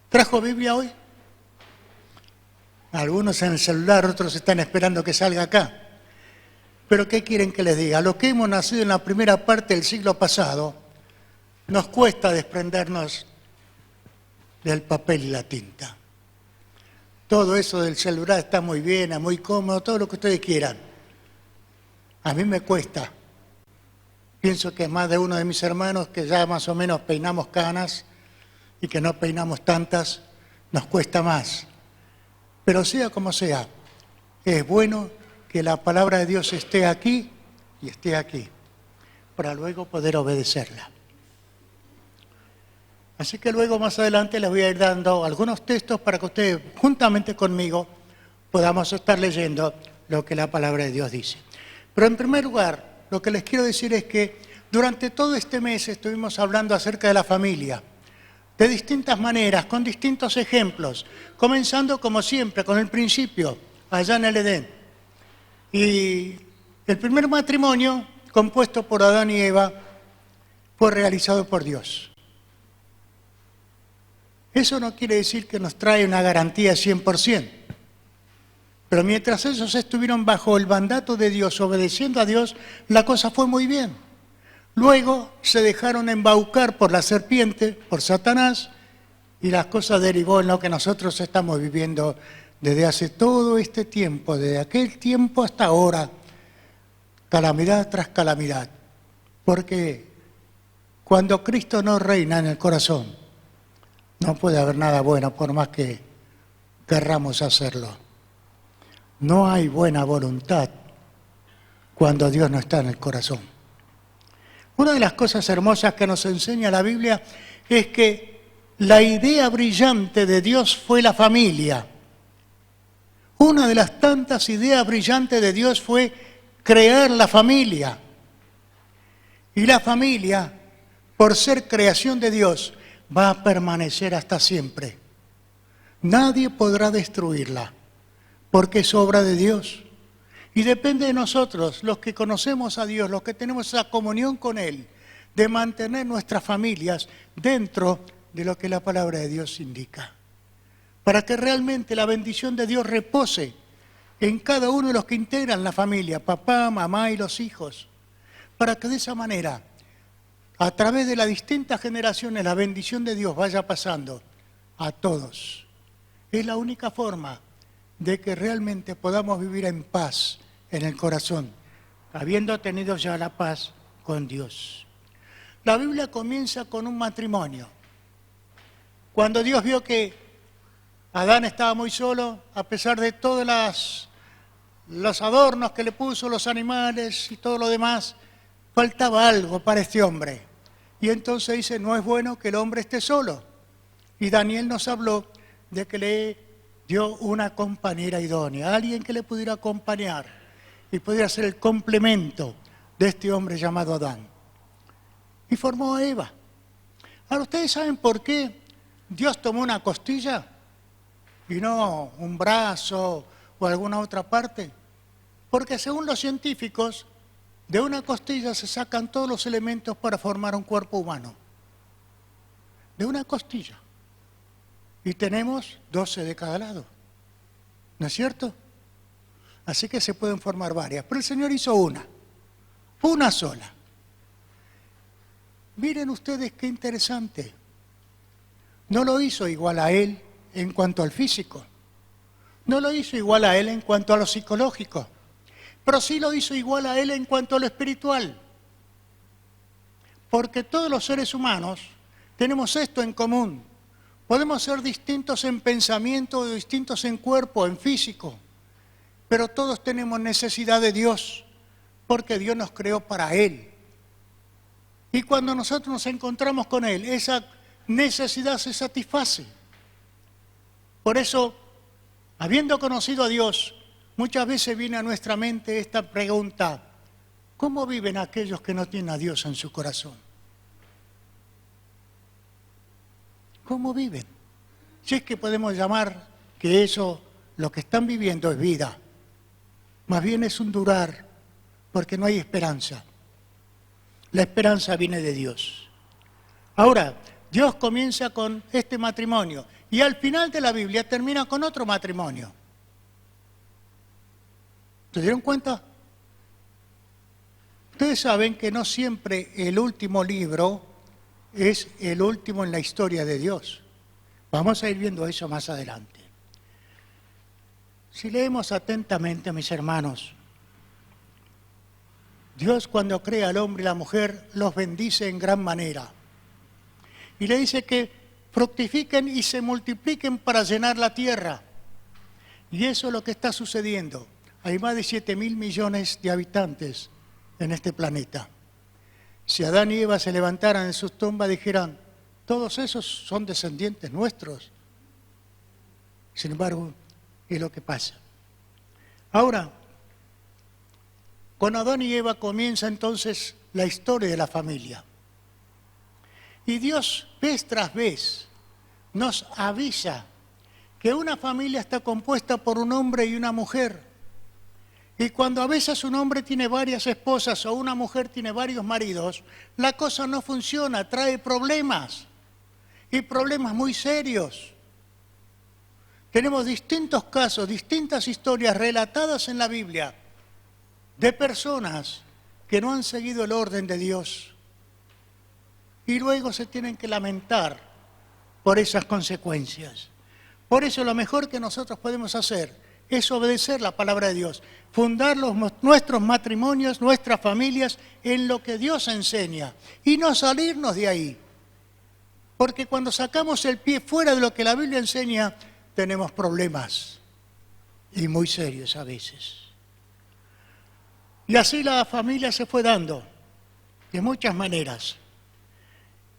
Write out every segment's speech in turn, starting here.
¿Trajo Biblia hoy? Algunos en el celular, otros están esperando que salga acá. Pero ¿qué quieren que les diga? Los que hemos nacido en la primera parte del siglo pasado, nos cuesta desprendernos del papel y la tinta. Todo eso del celular está muy bien, es muy cómodo, todo lo que ustedes quieran. A mí me cuesta. Pienso que es más de uno de mis hermanos que ya más o menos peinamos canas y que no peinamos tantas, nos cuesta más. Pero sea como sea, es bueno que la palabra de Dios esté aquí y esté aquí, para luego poder obedecerla. Así que luego más adelante les voy a ir dando algunos textos para que ustedes, juntamente conmigo, podamos estar leyendo lo que la palabra de Dios dice. Pero en primer lugar, lo que les quiero decir es que durante todo este mes estuvimos hablando acerca de la familia, de distintas maneras, con distintos ejemplos, comenzando como siempre con el principio, allá en el Edén. Y el primer matrimonio, compuesto por Adán y Eva, fue realizado por Dios. Eso no quiere decir que nos trae una garantía 100%. Pero mientras ellos estuvieron bajo el mandato de Dios, obedeciendo a Dios, la cosa fue muy bien. Luego se dejaron embaucar por la serpiente, por Satanás, y las cosas derivó en lo que nosotros estamos viviendo desde hace todo este tiempo, desde aquel tiempo hasta ahora, calamidad tras calamidad. Porque cuando Cristo no reina en el corazón, no puede haber nada bueno por más que querramos hacerlo. No hay buena voluntad cuando Dios no está en el corazón. Una de las cosas hermosas que nos enseña la Biblia es que la idea brillante de Dios fue la familia. Una de las tantas ideas brillantes de Dios fue crear la familia. Y la familia, por ser creación de Dios, va a permanecer hasta siempre. Nadie podrá destruirla, porque es obra de Dios. Y depende de nosotros, los que conocemos a Dios, los que tenemos esa comunión con Él, de mantener nuestras familias dentro de lo que la palabra de Dios indica. Para que realmente la bendición de Dios repose en cada uno de los que integran la familia, papá, mamá y los hijos. Para que de esa manera, a través de las distintas generaciones, la bendición de Dios vaya pasando a todos. Es la única forma de que realmente podamos vivir en paz en el corazón, habiendo tenido ya la paz con Dios. La Biblia comienza con un matrimonio. Cuando Dios vio que Adán estaba muy solo, a pesar de todos los adornos que le puso, los animales y todo lo demás, faltaba algo para este hombre. Y entonces dice, no es bueno que el hombre esté solo. Y Daniel nos habló de que le dio una compañera idónea, alguien que le pudiera acompañar y pudiera ser el complemento de este hombre llamado Adán. Y formó a Eva. Ahora, ¿ustedes saben por qué Dios tomó una costilla y no un brazo o alguna otra parte? Porque según los científicos, de una costilla se sacan todos los elementos para formar un cuerpo humano. De una costilla. Y tenemos 12 de cada lado. ¿No es cierto? Así que se pueden formar varias. Pero el Señor hizo una sola. Miren ustedes qué interesante. No lo hizo igual a Él en cuanto al físico. No lo hizo igual a Él en cuanto a lo psicológico. Pero sí lo hizo igual a Él en cuanto a lo espiritual. Porque todos los seres humanos tenemos esto en común. Podemos ser distintos en pensamiento, distintos en cuerpo, en físico, pero todos tenemos necesidad de Dios, porque Dios nos creó para Él. Y cuando nosotros nos encontramos con Él, esa necesidad se satisface. Por eso, habiendo conocido a Dios, muchas veces viene a nuestra mente esta pregunta, ¿cómo viven aquellos que no tienen a Dios en su corazón? ¿Cómo viven? Si es que podemos llamar que eso, lo que están viviendo es vida. Más bien es un durar, porque no hay esperanza. La esperanza viene de Dios. Ahora, Dios comienza con este matrimonio Y al final de la Biblia termina con otro matrimonio. ¿Se dieron cuenta? Ustedes saben que no siempre el último libro es el último en la historia de Dios. Vamos a ir viendo eso más adelante. Si leemos atentamente, mis hermanos, Dios cuando crea al hombre y la mujer los bendice en gran manera. Y le dice que fructifiquen y se multipliquen para llenar la tierra. Y eso es lo que está sucediendo. Hay más de 7.000 millones de habitantes en este planeta. Si Adán y Eva se levantaran en sus tumbas, dijeran, todos esos son descendientes nuestros. Sin embargo, es lo que pasa. Ahora, con Adán y Eva comienza entonces la historia de la familia. Y Dios, vez tras vez, nos avisa que una familia está compuesta por un hombre y una mujer. Y cuando a veces un hombre tiene varias esposas o una mujer tiene varios maridos, la cosa no funciona, trae problemas. Y problemas muy serios. Tenemos distintos casos, distintas historias relatadas en la Biblia de personas que no han seguido el orden de Dios. Y luego se tienen que lamentar por esas consecuencias. Por eso lo mejor que nosotros podemos hacer es obedecer la palabra de Dios, fundar nuestros matrimonios, nuestras familias en lo que Dios enseña y no salirnos de ahí. Porque cuando sacamos el pie fuera de lo que la Biblia enseña, tenemos problemas y muy serios a veces. Y así la familia se fue dando de muchas maneras.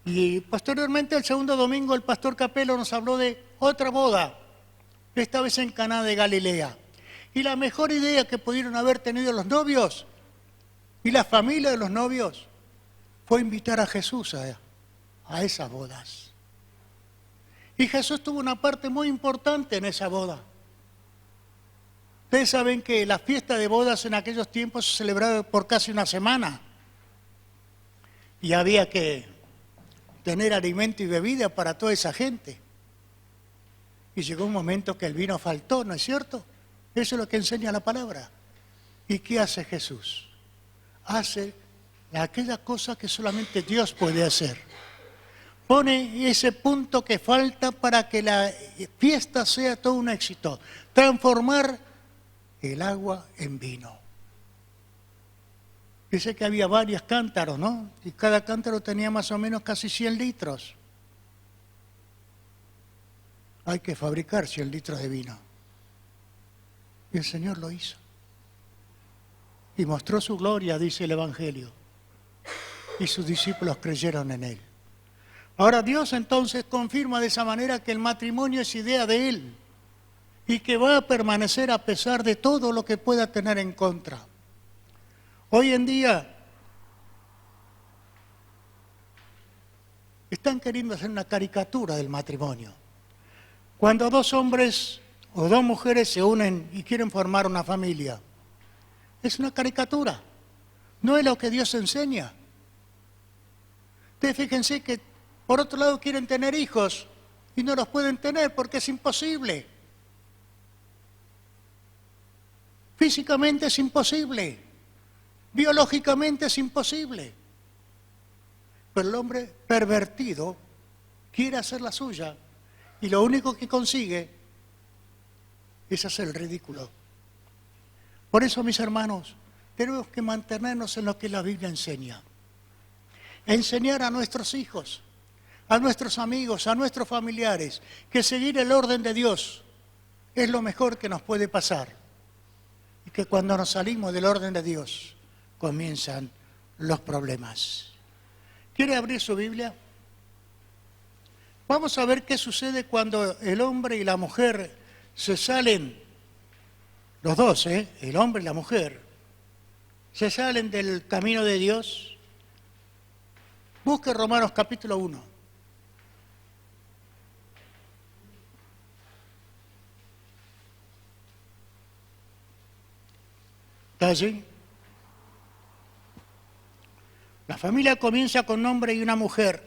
Y posteriormente, el segundo domingo, el pastor Capello nos habló de otra boda, esta vez en Caná de Galilea. Y la mejor idea que pudieron haber tenido los novios y la familia de los novios fue invitar a Jesús a esas bodas. Y Jesús tuvo una parte muy importante en esa boda. Ustedes saben que la fiesta de bodas en aquellos tiempos se celebraba por casi una semana. Y había que tener alimento y bebida para toda esa gente. Y llegó un momento que el vino faltó, ¿no es cierto? Eso es lo que enseña la palabra. ¿Y qué hace Jesús? Hace aquella cosa que solamente Dios puede hacer. Pone ese punto que falta para que la fiesta sea todo un éxito. Transformar el agua en vino. Dice que había varios cántaros, ¿no? Y cada cántaro tenía más o menos casi 100 litros. Hay que fabricar 100 litros de vino. Y el Señor lo hizo. Y mostró su gloria, dice el Evangelio. Y sus discípulos creyeron en Él. Ahora Dios entonces confirma de esa manera que el matrimonio es idea de Él y que va a permanecer a pesar de todo lo que pueda tener en contra. Hoy en día están queriendo hacer una caricatura del matrimonio. Cuando dos hombres o dos mujeres se unen y quieren formar una familia, es una caricatura, no es lo que Dios enseña. Ustedes fíjense que por otro lado quieren tener hijos y no los pueden tener porque es imposible. Físicamente es imposible, biológicamente es imposible. Pero el hombre pervertido quiere hacer la suya y lo único que consigue es hacer el ridículo. Por eso, mis hermanos, tenemos que mantenernos en lo que la Biblia enseña. Enseñar a nuestros hijos, a nuestros amigos, a nuestros familiares, que seguir el orden de Dios es lo mejor que nos puede pasar. Y que cuando nos salimos del orden de Dios, comienzan los problemas. ¿Quiere abrir su Biblia? Vamos a ver qué sucede cuando el hombre y la mujer se salen, los dos, el hombre y la mujer, se salen del camino de Dios. Busque Romanos capítulo 1. ¿Está allí? La familia comienza con un hombre y una mujer,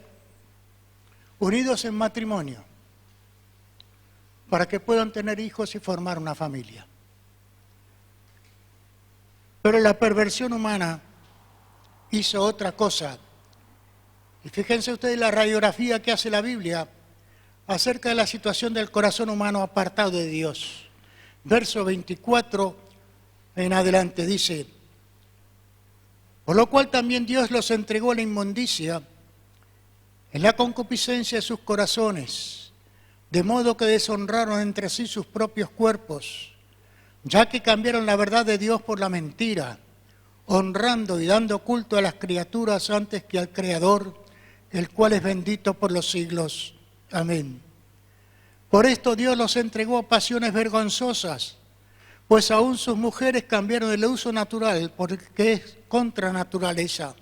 unidos en matrimonio. para que puedan tener hijos y formar una familia. Pero la perversión humana hizo otra cosa. Y fíjense ustedes la radiografía que hace la Biblia acerca de la situación del corazón humano apartado de Dios. Verso 24 en adelante dice: por lo cual también Dios los entregó a la inmundicia en la concupiscencia de sus corazones, de modo que deshonraron entre sí sus propios cuerpos, ya que cambiaron la verdad de Dios por la mentira, honrando y dando culto a las criaturas antes que al Creador, el cual es bendito por los siglos. Amén. Por esto Dios los entregó a pasiones vergonzosas, pues aún sus mujeres cambiaron el uso natural porque es contra naturaleza.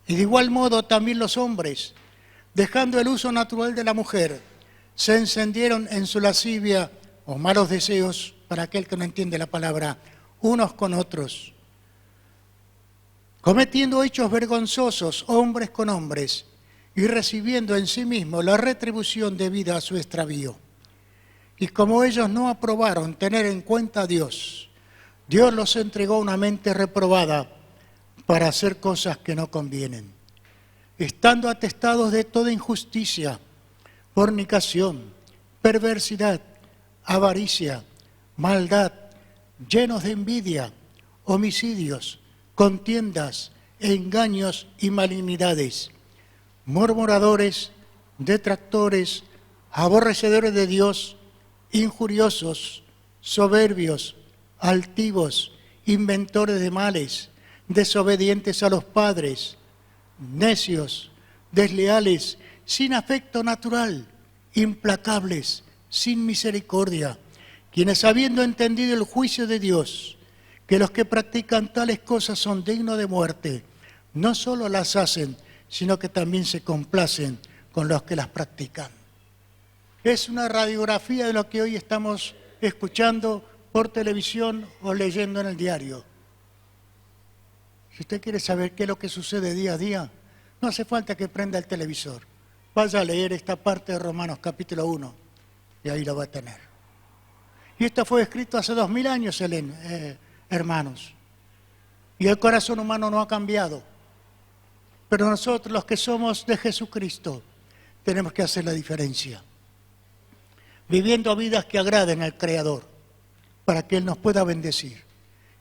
Y de igual modo también los hombres, dejando el uso natural de la mujer, se encendieron en su lascivia o malos deseos, para aquel que no entiende la palabra, unos con otros, cometiendo hechos vergonzosos hombres con hombres y recibiendo en sí mismos la retribución debida a su extravío. Y como ellos no aprobaron tener en cuenta a Dios, Dios los entregó a una mente reprobada para hacer cosas que no convienen, estando atestados de toda injusticia, fornicación, perversidad, avaricia, maldad, llenos de envidia, homicidios, contiendas, engaños y malignidades, murmuradores, detractores, aborrecedores de Dios, injuriosos, soberbios, altivos, inventores de males, desobedientes a los padres, necios, desleales, sin afecto natural, implacables, sin misericordia, quienes habiendo entendido el juicio de Dios, que los que practican tales cosas son dignos de muerte, no solo las hacen, sino que también se complacen con los que las practican. Es una radiografía de lo que hoy estamos escuchando por televisión o leyendo en el diario. Si usted quiere saber qué es lo que sucede día a día, no hace falta que prenda el televisor. Vaya a leer esta parte de Romanos capítulo 1 y ahí lo va a tener. Y esto fue escrito hace 2000 años, hermanos. Y el corazón humano no ha cambiado. Pero nosotros, los que somos de Jesucristo, tenemos que hacer la diferencia. Viviendo vidas que agraden al Creador, para que Él nos pueda bendecir.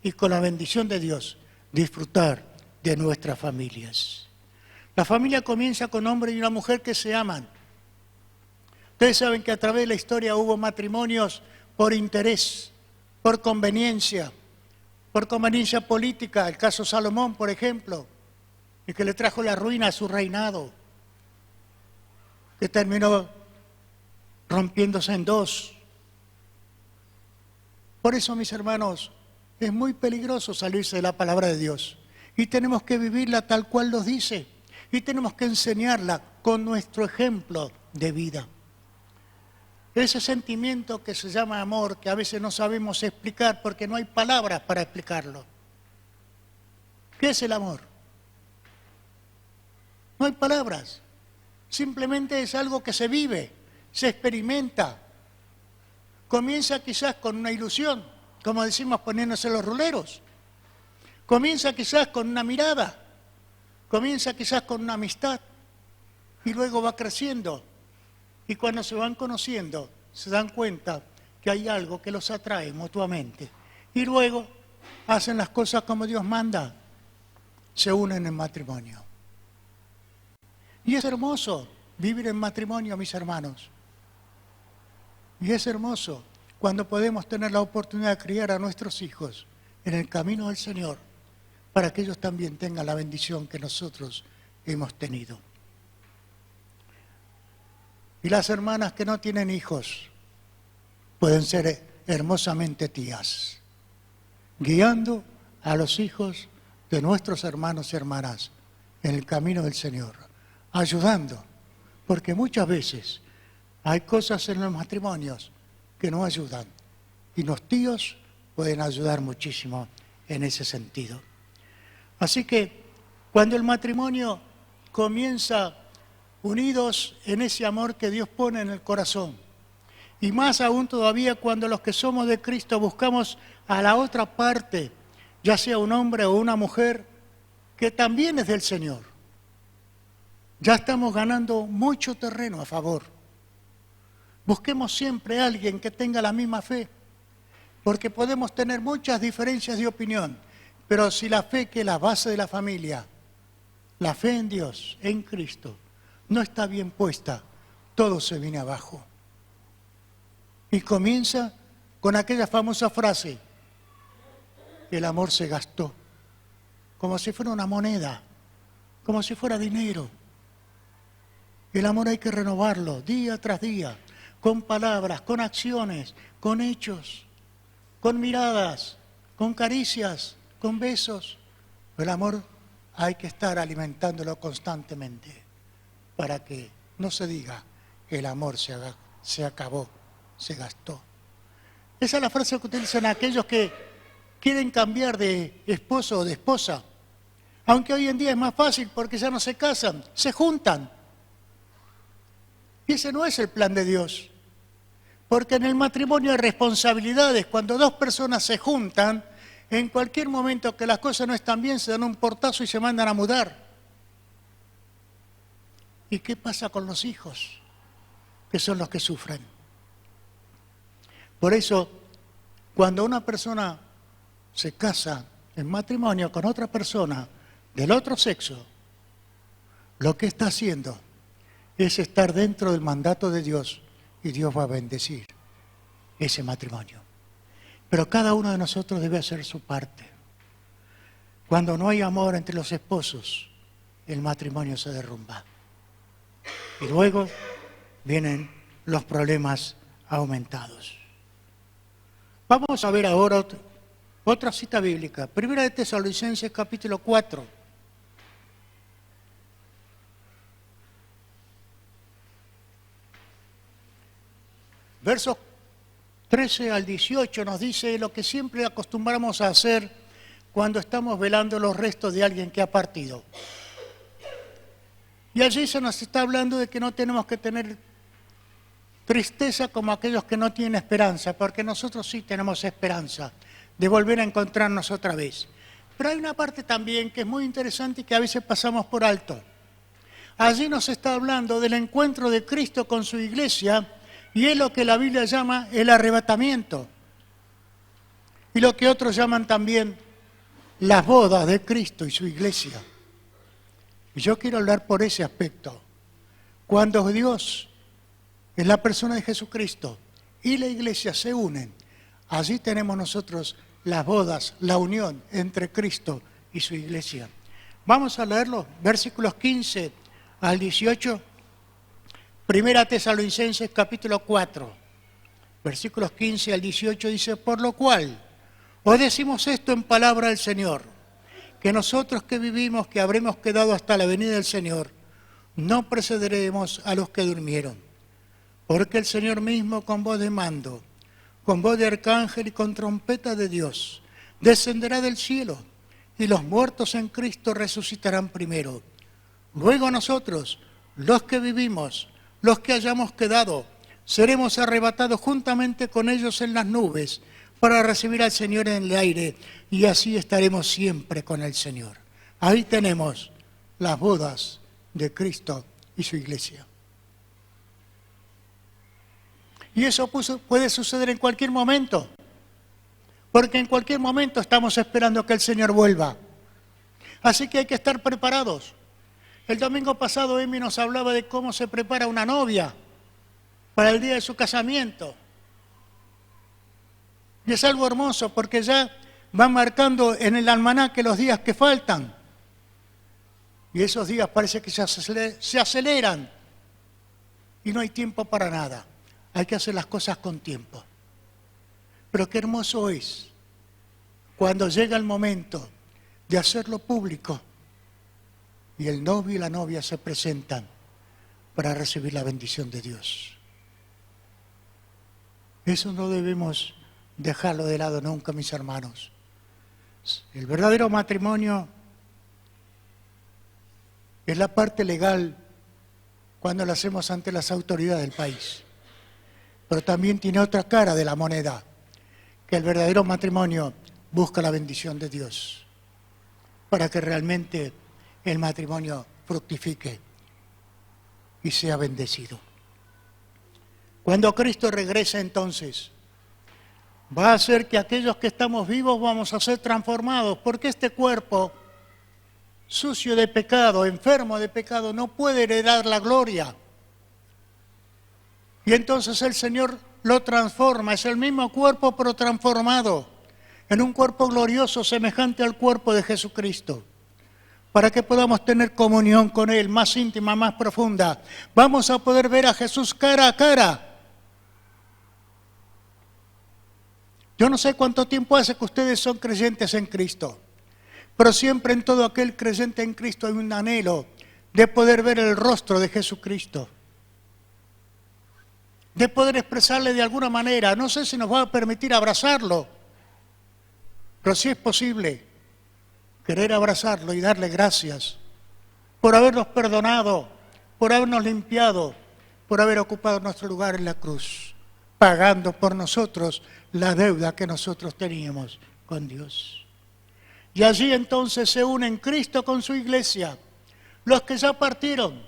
Y con la bendición de Dios, disfrutar de nuestras familias. La familia comienza con un hombre y una mujer que se aman. Ustedes saben que a través de la historia hubo matrimonios por interés, por conveniencia política, el caso Salomón, por ejemplo, y que le trajo la ruina a su reinado, que terminó rompiéndose en dos. Por eso, mis hermanos, es muy peligroso salirse de la palabra de Dios, y tenemos que vivirla tal cual nos dice, y tenemos que enseñarla con nuestro ejemplo de vida. Ese sentimiento que se llama amor, que a veces no sabemos explicar porque no hay palabras para explicarlo. ¿Qué es el amor? No hay palabras. Simplemente es algo que se vive, se experimenta. Comienza quizás con una ilusión, como decimos poniéndose los ruleros. Comienza quizás con una mirada. Comienza quizás con una amistad. Y luego va creciendo. Y cuando se van conociendo, se dan cuenta que hay algo que los atrae mutuamente. Y luego hacen las cosas como Dios manda. Se unen en matrimonio. Y es hermoso vivir en matrimonio, mis hermanos. Y es hermoso cuando podemos tener la oportunidad de criar a nuestros hijos en el camino del Señor, para que ellos también tengan la bendición que nosotros hemos tenido. Y las hermanas que no tienen hijos pueden ser hermosamente tías, guiando a los hijos de nuestros hermanos y hermanas en el camino del Señor, ayudando, porque muchas veces hay cosas en los matrimonios que no ayudan, y los tíos pueden ayudar muchísimo en ese sentido. Así que cuando el matrimonio comienza unidos en ese amor que Dios pone en el corazón Y más aún todavía cuando los que somos de Cristo buscamos a la otra parte, ya sea un hombre o una mujer, que también es del Señor. Ya estamos ganando mucho terreno a favor. Busquemos siempre a alguien que tenga la misma fe, porque podemos tener muchas diferencias de opinión, pero si la fe, que es la base de la familia, la fe en Dios, en Cristo, no está bien puesta, todo se viene abajo. Y comienza con aquella famosa frase: el amor se gastó, como si fuera una moneda, como si fuera dinero. El amor hay que renovarlo día tras día, con palabras, con acciones, con hechos, con miradas, con caricias, con besos. El amor hay que estar alimentándolo constantemente para que no se diga el amor se acabó, se gastó. Esa es la frase que utilizan aquellos que quieren cambiar de esposo o de esposa. Aunque hoy en día es más fácil porque ya no se casan, se juntan. Y ese no es el plan de Dios. Porque en el matrimonio hay responsabilidades. Cuando dos personas se juntan, en cualquier momento que las cosas no están bien, se dan un portazo y se mandan a mudar. ¿Y qué pasa con los hijos? Que son los que sufren. Por eso, cuando una persona se casa en matrimonio con otra persona del otro sexo, lo que está haciendo es estar dentro del mandato de Dios y Dios va a bendecir ese matrimonio. Pero cada uno de nosotros debe hacer su parte. Cuando no hay amor entre los esposos, el matrimonio se derrumba. Y luego vienen los problemas aumentados. Vamos a ver ahora otra cita bíblica. Primera de Tesalonicenses, capítulo 4. Versos 13 al 18 nos dice lo que siempre acostumbramos a hacer cuando estamos velando los restos de alguien que ha partido. Y allí se nos está hablando de que no tenemos que tener tristeza como aquellos que no tienen esperanza, porque nosotros sí tenemos esperanza de volver a encontrarnos otra vez. Pero hay una parte también que es muy interesante y que a veces pasamos por alto. Allí nos está hablando del encuentro de Cristo con su iglesia, y es lo que la Biblia llama el arrebatamiento. Y lo que otros llaman también las bodas de Cristo y su iglesia. Y yo quiero hablar por ese aspecto. Cuando Dios, en la persona de Jesucristo, y la iglesia se unen, allí tenemos nosotros las bodas, la unión entre Cristo y su iglesia. Vamos a leerlo, versículos 15 al 18. Primera Tesalonicenses capítulo 4, versículos 15 al 18 dice: por lo cual os decimos esto en palabra del Señor, que nosotros que vivimos, que habremos quedado hasta la venida del Señor, no precederemos a los que durmieron. Porque el Señor mismo, con voz de mando, con voz de arcángel y con trompeta de Dios, descenderá del cielo, y los muertos en Cristo resucitarán primero. Luego nosotros, los que vivimos, los que hayamos quedado, seremos arrebatados juntamente con ellos en las nubes para recibir al Señor en el aire, y así estaremos siempre con el Señor. Ahí tenemos las bodas de Cristo y su iglesia. Y eso puede suceder en cualquier momento, porque en cualquier momento estamos esperando que el Señor vuelva. Así que hay que estar preparados. El domingo pasado Emi nos hablaba de cómo se prepara una novia para el día de su casamiento. Y es algo hermoso porque ya van marcando en el almanaque los días que faltan. Y esos días parece que se aceleran y no hay tiempo para nada. Hay que hacer las cosas con tiempo. Pero qué hermoso es cuando llega el momento de hacerlo público y el novio y la novia se presentan para recibir la bendición de Dios. Eso no debemos dejarlo de lado nunca, mis hermanos. El verdadero matrimonio es la parte legal cuando lo hacemos ante las autoridades del país. pero también tiene otra cara de la moneda, que el verdadero matrimonio busca la bendición de Dios para que realmente el matrimonio fructifique y sea bendecido. Cuando Cristo regrese entonces, va a hacer que aquellos que estamos vivos vamos a ser transformados, porque este cuerpo sucio de pecado, enfermo de pecado, no puede heredar la gloria. Y entonces el Señor lo transforma, es el mismo cuerpo pero transformado en un cuerpo glorioso semejante al cuerpo de Jesucristo, para que podamos tener comunión con Él más íntima, más profunda. Vamos a poder ver a Jesús cara a cara. Yo no sé cuánto tiempo hace que ustedes son creyentes en Cristo, pero siempre en todo aquel creyente en Cristo hay un anhelo de poder ver el rostro de Jesucristo, de poder expresarle de alguna manera. No sé si nos va a permitir abrazarlo, pero sí es posible querer abrazarlo y darle gracias por habernos perdonado, por habernos limpiado, por haber ocupado nuestro lugar en la cruz, pagando por nosotros la deuda que nosotros teníamos con Dios. Y allí entonces se unen Cristo con su iglesia. Los que ya partieron,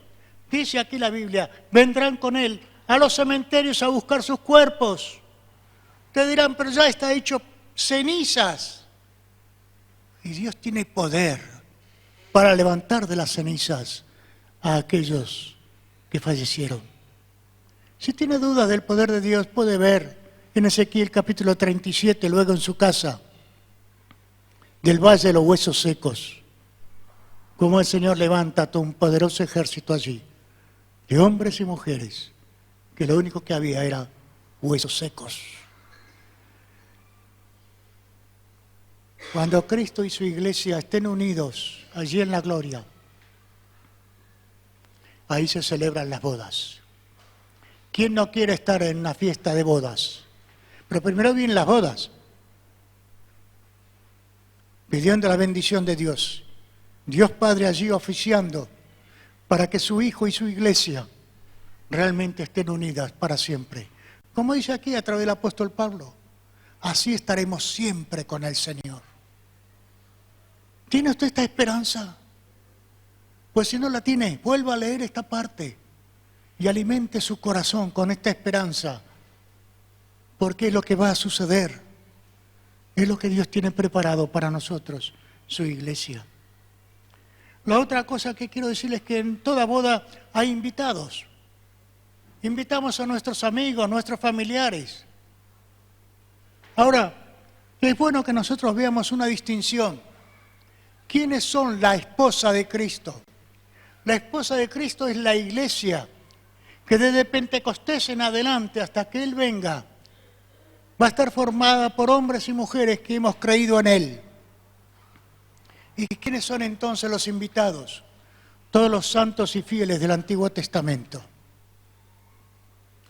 dice aquí la Biblia, vendrán con Él a los cementerios a buscar sus cuerpos. Te dirán, pero ya está hecho cenizas. Y Dios tiene poder para levantar de las cenizas a aquellos que fallecieron. Si tiene dudas del poder de Dios, puede ver en Ezequiel capítulo 37, luego en su casa, del valle de los huesos secos, cómo el Señor levanta todo un poderoso ejército allí, de hombres y mujeres, que lo único que había era huesos secos. Cuando Cristo y su iglesia estén unidos allí en la gloria, ahí se celebran las bodas. ¿Quién no quiere estar en una fiesta de bodas? Pero primero vienen las bodas, pidiendo la bendición de Dios. Dios Padre allí oficiando para que su Hijo y su iglesia realmente estén unidas para siempre. Como dice aquí a través del apóstol Pablo, así estaremos siempre con el Señor. ¿Tiene usted esta esperanza? Pues si no la tiene, vuelva a leer esta parte y alimente su corazón con esta esperanza, porque es lo que va a suceder, es lo que Dios tiene preparado para nosotros, su iglesia. La otra cosa que quiero decirles es que en toda boda hay invitados. Invitamos a nuestros amigos, a nuestros familiares. Ahora, es bueno que nosotros veamos una distinción. ¿Quiénes son la esposa de Cristo? La esposa de Cristo es la iglesia, que desde Pentecostés en adelante, hasta que Él venga, va a estar formada por hombres y mujeres que hemos creído en Él. ¿Y quiénes son entonces los invitados? Todos los santos y fieles del Antiguo Testamento.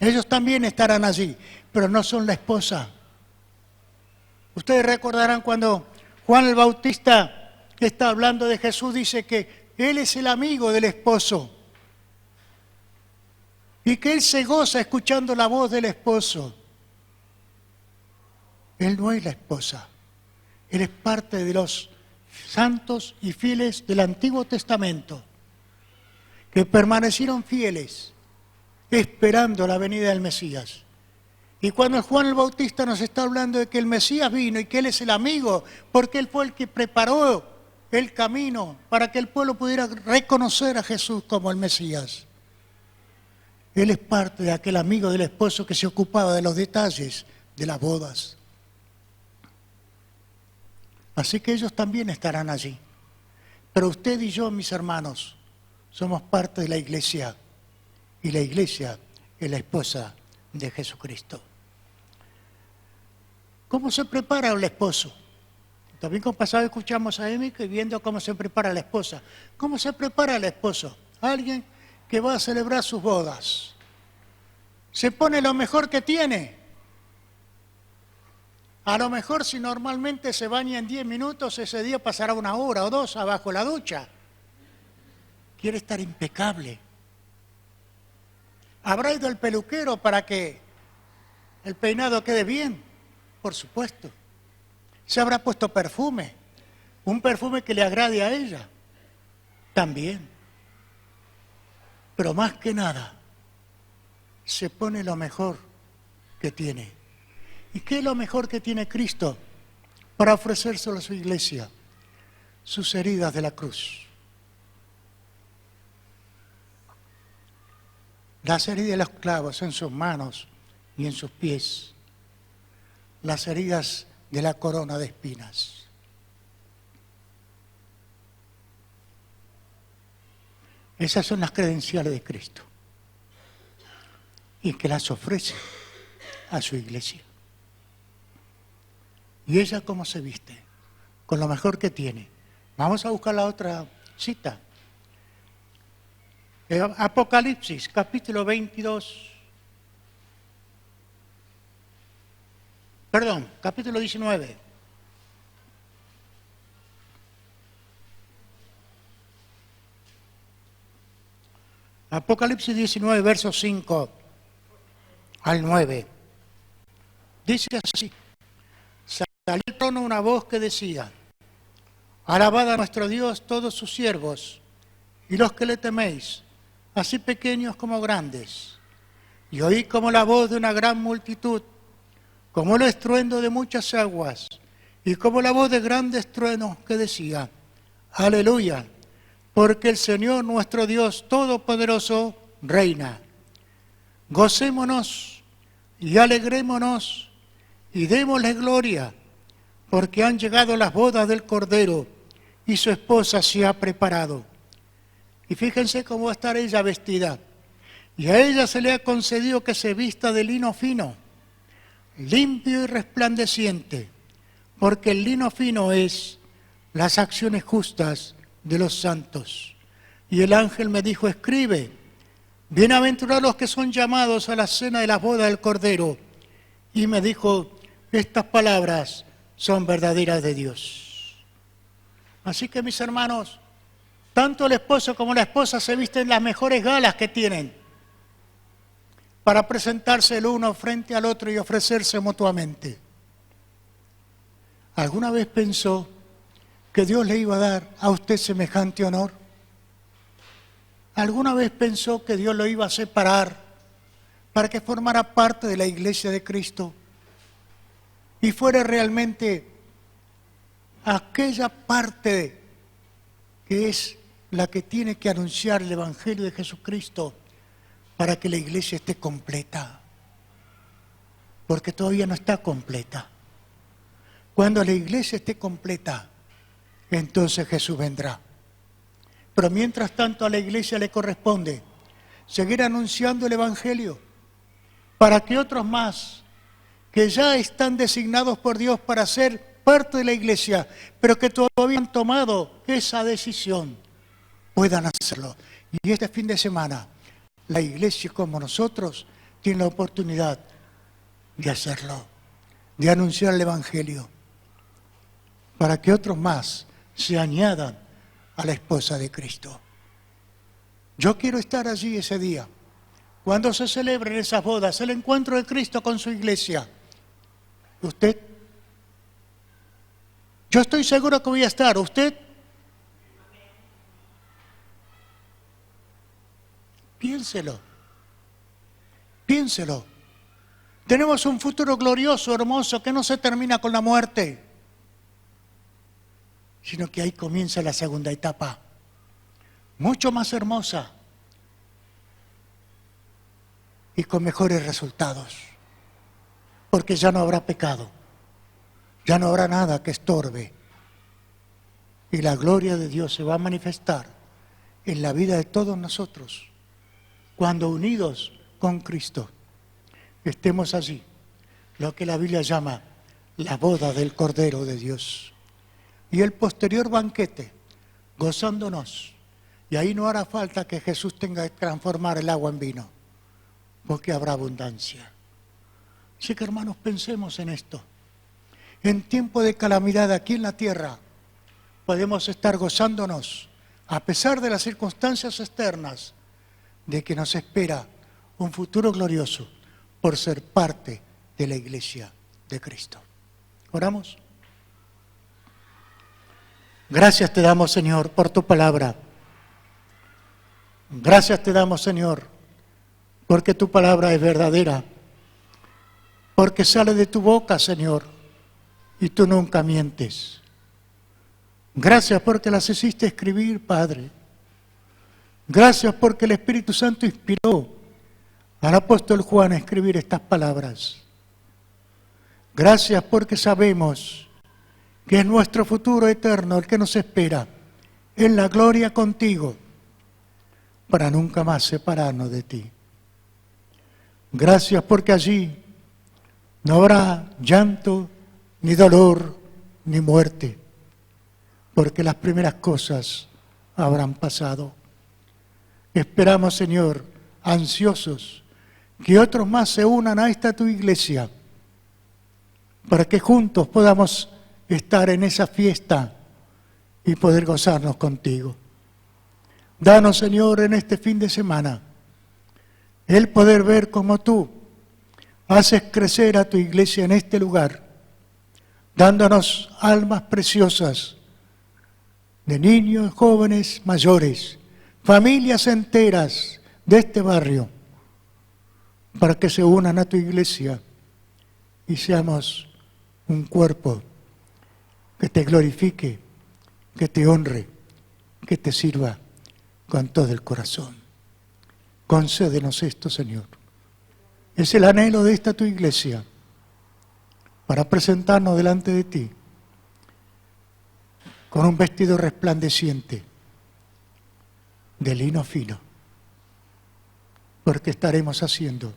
Ellos también estarán allí, pero no son la esposa. Ustedes recordarán cuando Juan el Bautista está hablando de Jesús, dice que Él es el amigo del esposo y que Él se goza escuchando la voz del esposo. Él no es la esposa, Él es parte de los santos y fieles del Antiguo Testamento que permanecieron fieles esperando la venida del Mesías. Y cuando Juan el Bautista nos está hablando de que el Mesías vino y que Él es el amigo, porque Él fue el que preparó el camino para que el pueblo pudiera reconocer a Jesús como el Mesías. Él es parte de aquel amigo del esposo que se ocupaba de los detalles de las bodas. Así que ellos también estarán allí. Pero usted y yo, mis hermanos, somos parte de la iglesia. Y la iglesia es la esposa de Jesucristo. ¿Cómo se prepara el esposo? También con pasado escuchamos a Emi viendo cómo se prepara la esposa. ¿Cómo se prepara el esposo? Alguien que va a celebrar sus bodas. Se pone lo mejor que tiene. A lo mejor si normalmente se baña en 10 minutos, ese día pasará 1 hora o 2 abajo la ducha. Quiere estar impecable. Habrá ido el peluquero para que el peinado quede bien, por supuesto. Se habrá puesto perfume, un perfume que le agrade a ella, también. Pero más que nada, se pone lo mejor que tiene. ¿Y qué es lo mejor que tiene Cristo para ofrecérselo a su iglesia? Sus heridas de la cruz. Las heridas de los clavos en sus manos y en sus pies. Las heridas de la corona de espinas. Esas son las credenciales de Cristo. Y que las ofrece a su iglesia. ¿Y ella cómo se viste? Con lo mejor que tiene. Vamos a buscar la otra cita. Apocalipsis, capítulo 22. Perdón, capítulo 19. Apocalipsis 19, versos 5 al 9. Dice así: salió del trono una voz que decía: alabad a nuestro Dios todos sus siervos y los que le teméis, así pequeños como grandes. Y oí como la voz de una gran multitud, como el estruendo de muchas aguas, y como la voz de grandes truenos que decía: aleluya, porque el Señor nuestro Dios Todopoderoso reina. Gocémonos y alegrémonos y démosle gloria, porque han llegado las bodas del Cordero y su esposa se ha preparado. Y fíjense cómo va a estar ella vestida. Y a ella se le ha concedido que se vista de lino fino, limpio y resplandeciente, porque el lino fino es las acciones justas de los santos. Y el ángel me dijo: escribe, bienaventurados los que son llamados a la cena de las bodas del Cordero. Y me dijo: estas palabras son verdaderas de Dios. Así que, mis hermanos, tanto el esposo como la esposa se visten las mejores galas que tienen para presentarse el uno frente al otro y ofrecerse mutuamente. ¿Alguna vez pensó que Dios le iba a dar a usted semejante honor? ¿Alguna vez pensó que Dios lo iba a separar para que formara parte de la iglesia de Cristo y fuera realmente aquella parte que es la que tiene que anunciar el Evangelio de Jesucristo para que la iglesia esté completa? Porque todavía no está completa. Cuando la iglesia esté completa, entonces Jesús vendrá. Pero mientras tanto a la iglesia le corresponde seguir anunciando el Evangelio para que otros más que ya están designados por Dios para ser parte de la iglesia, pero que todavía han tomado esa decisión, puedan hacerlo. Y este fin de semana, la iglesia como nosotros tiene la oportunidad de hacerlo, de anunciar el Evangelio, para que otros más se añadan a la esposa de Cristo. Yo quiero estar allí ese día, cuando se celebren esas bodas, el encuentro de Cristo con su iglesia. ¿Usted? Yo estoy seguro que voy a estar. ¿Usted? Piénselo. Piénselo. Tenemos un futuro glorioso, hermoso, que no se termina con la muerte, sino que ahí comienza la segunda etapa, mucho más hermosa y con mejores resultados, porque ya no habrá pecado, ya no habrá nada que estorbe, y la gloria de Dios se va a manifestar en la vida de todos nosotros, cuando unidos con Cristo estemos allí, lo que la Biblia llama la boda del Cordero de Dios. Y el posterior banquete, gozándonos. Y ahí no hará falta que Jesús tenga que transformar el agua en vino, porque habrá abundancia. Así que, hermanos, pensemos en esto. En tiempo de calamidad aquí en la tierra, podemos estar gozándonos, a pesar de las circunstancias externas, de que nos espera un futuro glorioso por ser parte de la iglesia de Cristo. ¿Oramos? Gracias te damos, Señor, por tu palabra. Gracias te damos, Señor, porque tu palabra es verdadera, porque sale de tu boca, Señor, y tú nunca mientes. Gracias porque las hiciste escribir, Padre. Gracias porque el Espíritu Santo inspiró al apóstol Juan a escribir estas palabras. Gracias porque sabemos que es nuestro futuro eterno el que nos espera en la gloria contigo, para nunca más separarnos de ti. Gracias porque allí no habrá llanto, ni dolor, ni muerte, porque las primeras cosas habrán pasado. Esperamos, Señor, ansiosos, que otros más se unan a esta tu iglesia, para que juntos podamos estar en esa fiesta y poder gozarnos contigo. Danos, Señor, en este fin de semana, el poder ver cómo tú haces crecer a tu iglesia en este lugar, dándonos almas preciosas de niños, jóvenes, mayores, familias enteras de este barrio, para que se unan a tu iglesia y seamos un cuerpo que te glorifique, que te honre, que te sirva con todo el corazón. Concédenos esto, Señor. Es el anhelo de esta tu iglesia, para presentarnos delante de ti con un vestido resplandeciente de lino fino, porque estaremos haciendo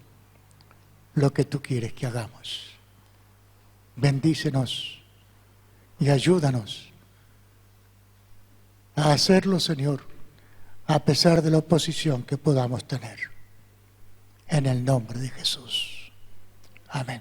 lo que tú quieres que hagamos. Bendícenos y ayúdanos a hacerlo, Señor, a pesar de la oposición que podamos tener. En el nombre de Jesús. Amén.